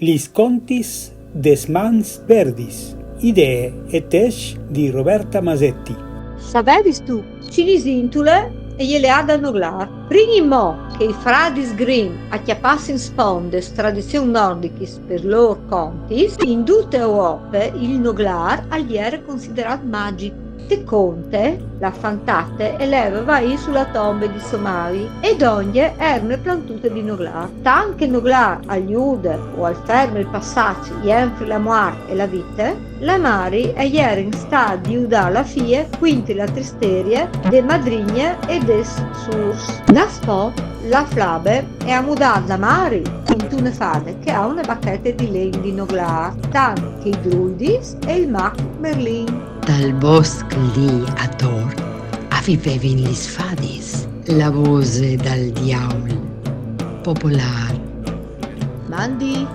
Lis contis des mans verdis, idee e tesch di Roberta Masetti. Sapevis tu, cinisintule e gliele ha da noglar. Primi mo che i fradis Grimm acchiappassero spondes tradizioni nordicis per loro contis, in tutte Europe il noglar agli era considerato magico. Te conte, la fantate eleva vai sulla tombe di Somari ed ogni erano plantute di noglar. Tanche noglar agli ude o al fermo il passaggio entre la morte e la vita, la mari era in stato di udare la fie, quindi la tristeria, de madrigne e des surs. Da spo, la flabe è amudata da mari in una fade che ha una bacchetta di legno di noglar, tanto che i druidis e il mag Merlin. Dal bosco lì a Tor avevevano gli sfadis la voce dal diavolo popolare. Mandi